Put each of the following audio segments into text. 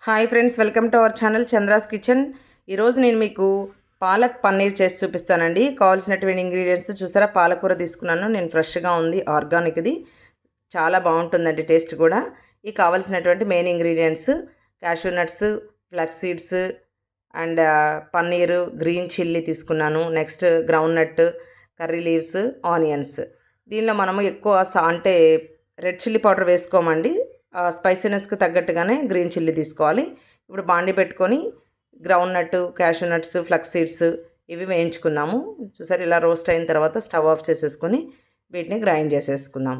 Hi friends, welcome to our channel Chandra's kitchen. ఈరోజు నేను మీకు పాలక్ పన్నీర్ చేసి చూపిస్తానండి. కావాల్సినటువంటి ఇంగ్రీడియంట్స్ చూసారా, పాలకూర తీసుకున్నాను నేను, ఫ్రెష్గా ఉంది, ఆర్గానిక్ది, చాలా బాగుంటుందండి టేస్ట్ కూడా. ఈ కావాల్సినటువంటి main ingredients cashew nuts, flax seeds and paneer, green chilli తీసుకున్నాను, next groundnut, curry leaves, onions. దీనిలో మనము ఎక్కువ అంటే రెడ్ చిల్లీ పౌడర్ వేసుకోమండి, స్పైసీనెస్కి తగ్గట్టుగానే గ్రీన్ చిల్లీ తీసుకోవాలి. ఇప్పుడు బాండి పెట్టుకొని groundnut, cashew nuts, flax seeds ఇవి వేయించుకుందాము. చూసారు, ఇలా రోస్ట్ అయిన తర్వాత స్టవ్ ఆఫ్ చేసేసుకొని వీటిని గ్రైండ్ చేసేసుకుందాం.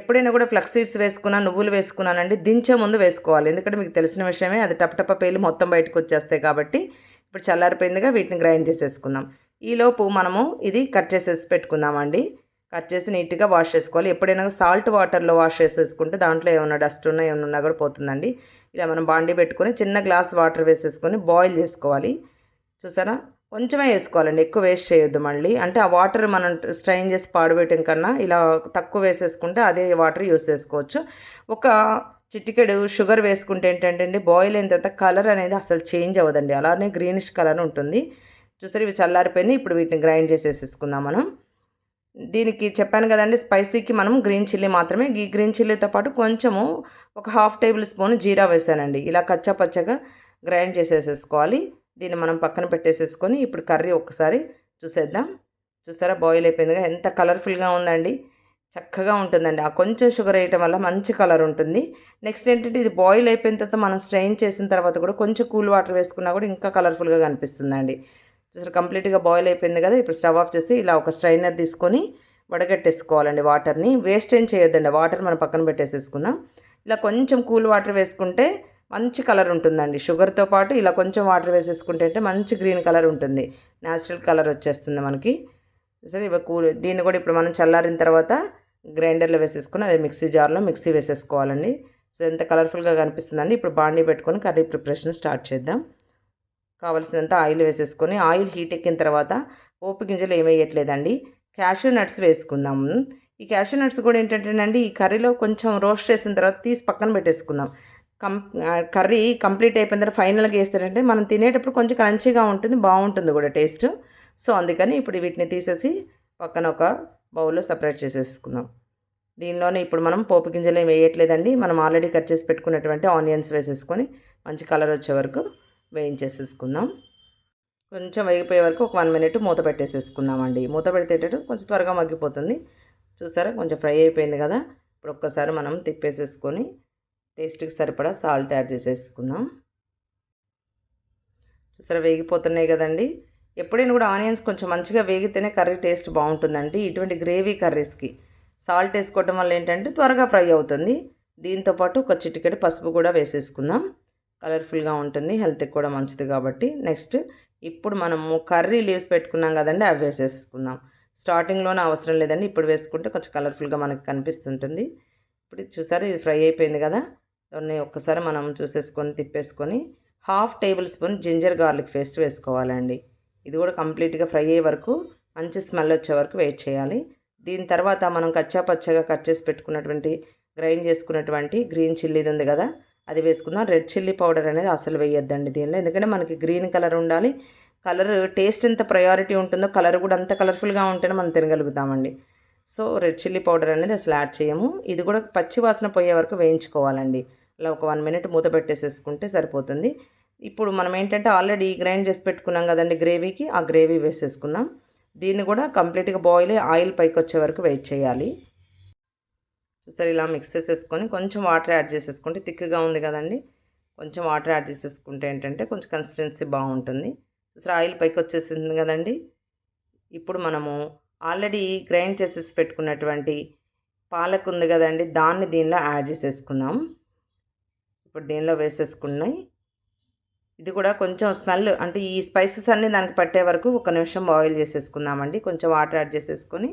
ఎప్పుడైనా కూడా ఫ్లక్స్ సీడ్స్ వేసుకున్నా, నువ్వులు వేసుకున్నానండి, దించే ముందు వేసుకోవాలి. ఎందుకంటే మీకు తెలిసిన విషయమే, అది టపటప పేలి మొత్తం బయటకు వచ్చేస్తాయి కాబట్టి. ఇప్పుడు చల్లారిపోయిందిగా, వీటిని గ్రైండ్ చేసేసుకుందాం. ఈలోపు మనము ఇది కట్ చేసేసి పెట్టుకుందామండి. కట్ చేసి నీట్గా వాష్ చేసుకోవాలి. ఎప్పుడైనా సాల్ట్ వాటర్లో వాష్ చేసేసుకుంటే దాంట్లో ఏమన్నా డస్ట్ ఉన్నా ఏమన్నా కూడా పోతుందండి. ఇలా మనం బాండీ పెట్టుకొని చిన్న గ్లాస్ వాటర్ వేసేసుకొని బాయిల్ చేసుకోవాలి. చూసారా, కొంచెమే వేసుకోవాలండి, ఎక్కువ వేస్ట్ చేయొద్దు మళ్ళీ. అంటే ఆ వాటర్ మనం స్ట్రైన్ చేసి పాడుపెట్టడం కన్నా ఇలా తక్కువ వేసేసుకుంటే అదే వాటర్ యూస్ చేసుకోవచ్చు. ఒక చిటికెడు షుగర్ వేసుకుంటే ఏంటంటే అండి, బాయిల్ అయిన తర్వాత కలర్ అనేది అసలు చేంజ్ అవ్వదండి, అలానే గ్రీనిష్ కలర్ ఉంటుంది. చూసారు, ఇవి చల్లారిపోయినాయి. ఇప్పుడు వీటిని గ్రైండ్ చేసేసుకుందాం మనం. దీనికి చెప్పాను కదండి, స్పైసీకి మనం గ్రీన్ చిల్లీ మాత్రమే. ఈ గ్రీన్ చిల్లీతో పాటు కొంచెము ఒక హాఫ్ టేబుల్ స్పూన్ జీరా వేసానండి. ఇలా కచ్చా పచ్చగా గ్రైండ్ చేసేసుకోవాలి. దీన్ని మనం పక్కన పెట్టేసేసుకొని ఇప్పుడు కర్రీ ఒక్కసారి చూసేద్దాం. చూసారా, బాయిల్ అయిపోయిందిగా, ఎంత కలర్ఫుల్గా ఉందండి, చక్కగా ఉంటుందండి. ఆ కొంచెం షుగర్ వేయటం వల్ల మంచి కలర్ ఉంటుంది. నెక్స్ట్ ఏంటంటే, ఇది బాయిల్ అయిపోయిన తర్వాత మనం స్ట్రెయిన్ చేసిన తర్వాత కూడా కొంచెం కూల్ వాటర్ వేసుకున్నా కూడా ఇంకా కలర్ఫుల్గా కనిపిస్తుందండి. చూసారు, కంప్లీట్గా బాయిల్ అయిపోయింది కదా. ఇప్పుడు స్టవ్ ఆఫ్ చేసి ఇలా ఒక స్ట్రైనర్ తీసుకొని వడగట్టేసుకోవాలండి వాటర్ని. వేస్ట్ ఏం చేయొద్దండి, వాటర్ మనం పక్కన పెట్టేసేసుకుందాం. ఇలా కొంచెం కూల్ వాటర్ వేసుకుంటే మంచి కలర్ ఉంటుందండి. షుగర్తో పాటు ఇలా కొంచెం వాటర్ వేసేసుకుంటే అంటే మంచి గ్రీన్ కలర్ ఉంటుంది, న్యాచురల్ కలర్ వచ్చేస్తుంది మనకి. సరే, ఇవి దీన్ని కూడా ఇప్పుడు మనం చల్లారిన తర్వాత గ్రైండర్లో వేసేసుకొని అదే మిక్సీ జార్లో మిక్సీ వేసేసుకోవాలండి. సో ఎంత కలర్ఫుల్గా కనిపిస్తుందండి. ఇప్పుడు బాండీ పెట్టుకొని కర్రీ ప్రిపరేషన్ స్టార్ట్ చేద్దాం. కావాల్సినంత ఆయిల్ వేసేసుకొని, ఆయిల్ హీట్ ఎక్కిన తర్వాత పోపు గింజలు ఏమి వేయట్లేదండి, క్యాషూ నట్స్ వేసుకుందాము. ఈ క్యాషూ నట్స్ కూడా ఏంటంటేనండి, ఈ కర్రీలో కొంచెం రోస్ట్ చేసిన తర్వాత తీసి పక్కన పెట్టేసుకుందాం. కర్రీ కంప్లీట్ అయిపోయిన తర్వాత ఫైనల్గా వేస్తారంటే మనం తినేటప్పుడు కొంచెం క్రంచీగా ఉంటుంది, బాగుంటుంది కూడా టేస్ట్. సో అందుకని ఇప్పుడు వీటిని తీసేసి పక్కన ఒక బౌల్లో సపరేట్ చేసేసుకుందాం. దీనిలోనే ఇప్పుడు మనం పోపు గింజలు ఏమి వేయట్లేదండి, మనం ఆల్రెడీ కట్ చేసి పెట్టుకున్నటువంటి ఆనియన్స్ వేసేసుకొని మంచి కలర్ వచ్చే వరకు వేయించేసేసుకుందాం. కొంచెం వేగిపోయే వరకు ఒక 1 మినిట్ మూత పెట్టేసేసుకుందామండి. మూత పెడితేటట్టు కొంచెం త్వరగా మగ్గిపోతుంది. చూసారా, కొంచెం ఫ్రై అయిపోయింది కదా. ఇప్పుడు ఒక్కసారి మనం తిప్పేసేసుకొని టేస్ట్కి సరిపడా సాల్ట్ యాడ్ చేసేసుకుందాం. చూసారా, వేగిపోతున్నాయి కదండి. ఎప్పుడైనా కూడా ఆనియన్స్ కొంచెం మంచిగా వేగితేనే కర్రీ టేస్ట్ బాగుంటుందండి. ఇటువంటి గ్రేవీ కర్రీస్కి సాల్ట్ వేసుకోవటం వల్ల ఏంటంటే త్వరగా ఫ్రై అవుతుంది. దీంతోపాటు ఒక చిటికెడు పసుపు కూడా వేసేసుకుందాం, కలర్ఫుల్గా ఉంటుంది, హెల్త్కి కూడా మంచిది కాబట్టి. నెక్స్ట్ ఇప్పుడు మనము కర్రీ లీవ్స్ పెట్టుకున్నాం కదండి, అవి వేసేసుకుందాం. స్టార్టింగ్లోనే అవసరం లేదండి, ఇప్పుడు వేసుకుంటే కొంచెం కలర్ఫుల్గా మనకు కనిపిస్తుంటుంది. ఇప్పుడు చూసారు, ఇది ఫ్రై అయిపోయింది కదా. దాన్ని ఒక్కసారి మనం చూసేసుకొని తిప్పేసుకొని half tablespoon ginger garlic paste వేసుకోవాలండి. ఇది కూడా కంప్లీట్గా ఫ్రై అయ్యే వరకు, మంచి స్మెల్ వచ్చే వరకు వెయిట్ చేయాలి. దీని తర్వాత మనం కచ్చా పచ్చగా కట్ చేసి పెట్టుకున్నటువంటి గ్రైండ్ చేసుకున్నటువంటి గ్రీన్ చిల్లీది ఉంది కదా, అది వేసుకుందాం. రెడ్ చిల్లీ పౌడర్ అనేది అసలు వేయొద్దండి దీనిలో, ఎందుకంటే మనకి గ్రీన్ కలర్ ఉండాలి. కలర్ టేస్ట్ ఎంత ప్రయారిటీ ఉంటుందో కలర్ కూడా అంత కలర్ఫుల్గా ఉంటేనే మనం తినగలుగుతామండి. సో రెడ్ చిల్లీ పౌడర్ అనేది అసలు యాడ్ చేయము. ఇది కూడా పచ్చి వాసన పోయే వరకు వేయించుకోవాలండి. అలా ఒక 1 మినిట్ మూత పెట్టేసేసుకుంటే సరిపోతుంది. ఇప్పుడు మనం ఏంటంటే ఆల్రెడీ గ్రైండ్ చేసి పెట్టుకున్నాం కదండి గ్రేవీకి, ఆ గ్రేవీ వేసేసుకుందాం. దీన్ని కూడా కంప్లీట్గా బాయిల్ అయ్యి ఆయిల్ పైకి వచ్చే వరకు వెయిట్ చేయాలి. చూస్తారు, ఇలా మిక్స్ చేసేసుకొని కొంచెం వాటర్ యాడ్ చేసేసుకుంటే, థిక్గా ఉంది కదండి, కొంచెం వాటర్ యాడ్ చేసేసుకుంటే ఏంటంటే కొంచెం కన్సిస్టెన్సీ బాగుంటుంది. చూసారు, ఆయిల్ పైకి వచ్చేసింది కదండి. ఇప్పుడు మనము ఆల్రెడీ గ్రైండ్ చేసేసి పెట్టుకున్నటువంటి పాలక్ ఉంది కదండి, దాన్ని దీనిలో యాడ్ చేసేసుకుందాం. ఇప్పుడు దీనిలో వేసేసుకున్నాయి. ఇది కూడా కొంచెం స్మెల్ అంటే ఈ స్పైసెస్ అన్నీ దానికి పట్టే వరకు ఒక నిమిషం బాయిల్ చేసేసుకుందామండి. కొంచెం వాటర్ యాడ్ చేసేసుకొని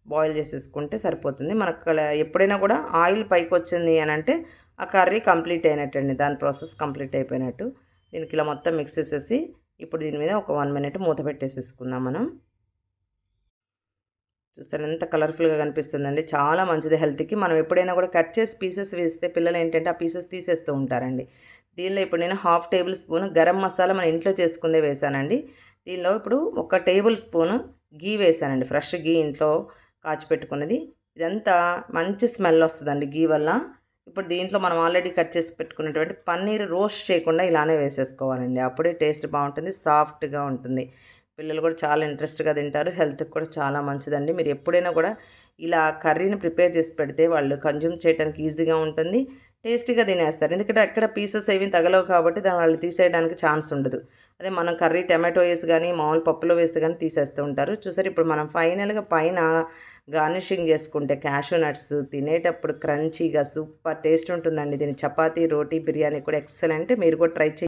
బాయిల్ చేసేసుకుంటే సరిపోతుంది. మనకు ఎప్పుడైనా కూడా ఆయిల్ పైకి వచ్చింది అని అంటే ఆ కర్రీ కంప్లీట్ అయినట్టండి, దాని ప్రాసెస్ కంప్లీట్ అయిపోయినట్టు. దీనికి ఇలా మొత్తం మిక్స్ చేసేసి ఇప్పుడు దీని మీద ఒక 1 మినిట్ మూత పెట్టేసేసుకుందాం మనం. చూస్తారు, ఎంత కలర్ఫుల్గా కనిపిస్తుందండి, చాలా మంచిది హెల్త్కి. మనం ఎప్పుడైనా కూడా కట్ చేసి పీసెస్ వేస్తే పిల్లలు ఏంటంటే ఆ పీసెస్ తీసేస్తూ ఉంటారండి. దీనిలో ఇప్పుడు నేను half table spoon garam masala మన ఇంట్లో చేసుకుందే వేసానండి. దీనిలో ఇప్పుడు ఒక టేబుల్ స్పూన్ గీ వేసానండి, ఫ్రెష్ గీ ఇంట్లో కాచిపెట్టుకున్నది. ఇదంతా మంచి స్మెల్ వస్తుందండి గీ వల్ల. ఇప్పుడు దీంట్లో మనం ఆల్రెడీ కట్ చేసి పెట్టుకున్నటువంటి పన్నీర్ రోస్ట్ చేయకుండా ఇలానే వేసేసుకోవాలండి. అప్పుడే టేస్ట్ బాగుంటుంది, సాఫ్ట్గా ఉంటుంది. పిల్లలు కూడా చాలా ఇంట్రెస్ట్గా తింటారు, హెల్త్కి కూడా చాలా మంచిదండి. మీరు ఎప్పుడైనా కూడా ఇలా కర్రీని ప్రిపేర్ చేసి పెడితే వాళ్ళు కన్జ్యూమ్ చేయడానికి ఈజీగా ఉంటుంది, టేస్టీగా తినేస్తారు. ఎందుకంటే ఎక్కడ పీసెస్ ఏవి తగలవు కాబట్టి దాన్ని వాళ్ళు తీసేయడానికి ఛాన్స్ ఉండదు. అదే మనం కర్రీ టమాటో వేసి కానీ మామూలు పప్పులో వేస్తే కానీ తీసేస్తూ ఉంటారు. చూసారు, ఇప్పుడు మనం ఫైనల్గా పైన గార్నిషింగ్ చేసుకుంటే క్యాషూ నట్స్ తినేటప్పుడు క్రంచీగా సూపర్ టేస్ట్ ఉంటుందండి. దీని చపాతీ, రోటీ, బిర్యానీ కూడా ఎక్సలెంట్. మీరు కూడా ట్రై చేయండి.